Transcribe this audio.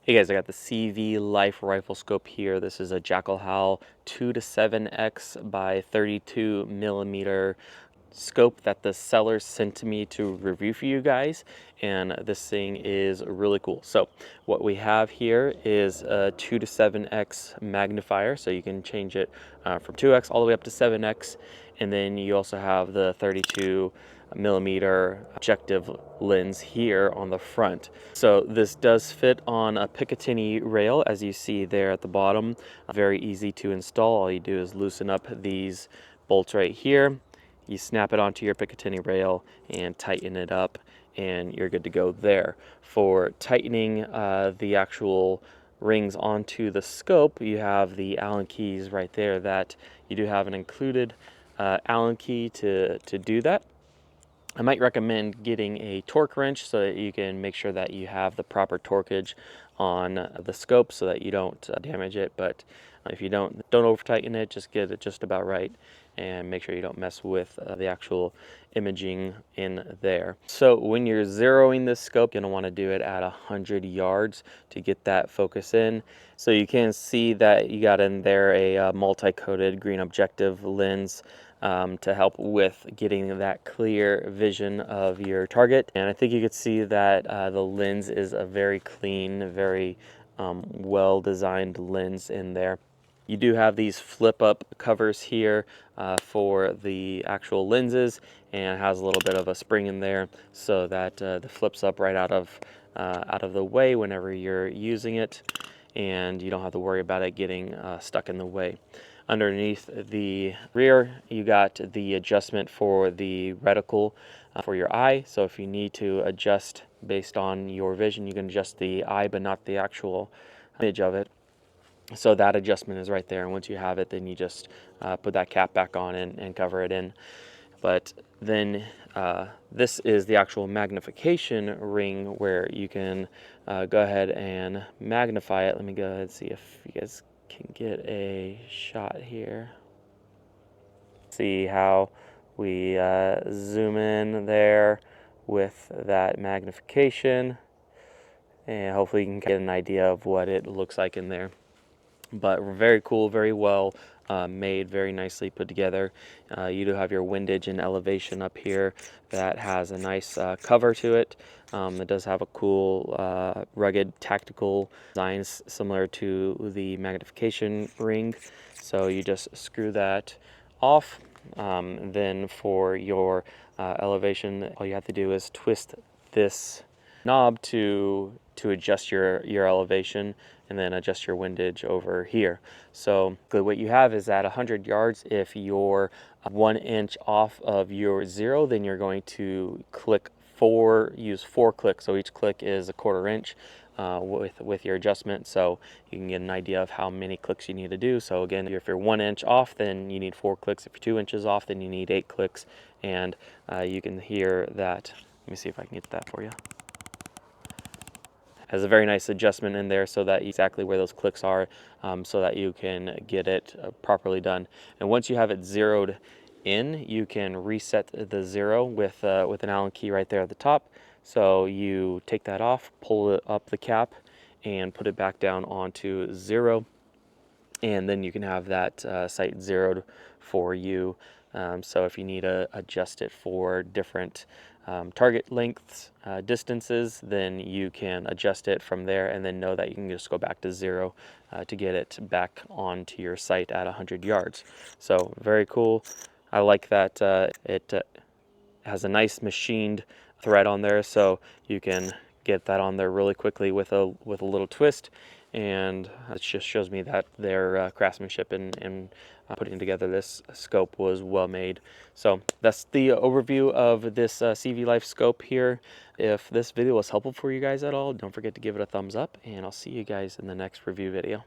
Hey guys, I got the CVLIFE rifle scope here. This is a JackalHowl 2 to 7x by 32 millimeter scope that the seller sent to me to review for you guys, and this thing is really cool. So what we have here is a 2 to 7x magnifier, so you can change it from 2x all the way up to 7x, and then you also have the 32 millimeter objective lens here on the front. So this does fit on a Picatinny rail, as you see there at the bottom. Very easy to install. All you do is loosen up these bolts right here. You snap it onto your Picatinny rail and tighten it up, and you're good to go there. For tightening the actual rings onto the scope, you have the Allen keys right there that you do have an included Allen key to do that. I might recommend getting a torque wrench so that you can make sure that you have the proper torquage on the scope so that you don't damage it. But if you don't over tighten it, just get it just about right and make sure you don't mess with the actual imaging in there. So when you're zeroing this scope, you're gonna want to do it at 100 yards to get that focus in. So you can see that you got in there a multi-coated green objective lens to help with getting that clear vision of your target. And I think you could see that the lens is a very clean, very well-designed lens in there. You do have these flip-up covers here for the actual lenses, and it has a little bit of a spring in there so that the flips up right out of the way whenever you're using it, and you don't have to worry about it getting stuck in the way. Underneath the rear, you got the adjustment for the reticle for your eye. So if you need to adjust based on your vision, you can adjust the eye but not the actual image of it. So that adjustment is right there, and once you have it, then you just put that cap back on and cover it in. But then this is the actual magnification ring where you can go ahead and magnify it. Let me go ahead and see if you guys can get a shot here. See how we zoom in there with that magnification, and hopefully you can get an idea of what it looks like in there. But very cool, very well made, very nicely put together. You do have your windage and elevation up here that has a nice cover to it. It does have a cool rugged tactical design similar to the magnification ring. So you just screw that off. Then for your elevation, all you have to do is twist this knob to adjust your elevation, and then adjust your windage over here. So what you have is at 100 yards, if you're 1 inch off of your zero, then you're going to use 4 clicks. So each click is a 1/4 inch with your adjustment. So you can get an idea of how many clicks you need to do. So again, if you're 1 inch off, then you need 4 clicks. If you're 2 inches off, then you need 8 clicks. And you can hear that. Let me see if I can get that for you. Has a very nice adjustment in there so that exactly where those clicks are, so that you can get it properly done. And once you have it zeroed in, you can reset the zero with an Allen key right there at the top. So you take that off, pull it up the cap, and put it back down onto 0. And then you can have that sight zeroed for you. So if you need to adjust it for different target lengths, distances, then you can adjust it from there, and then know that you can just go back to 0 to get it back onto your sight at 100 yards. So very cool. I like that it has a nice machined thread on there, so you can get that on there really quickly with a little twist. And it just shows me that their craftsmanship in putting together this scope was well made. So that's the overview of this CVLIFE scope here. If this video was helpful for you guys at all, don't forget to give it a thumbs up, and I'll see you guys in the next review video.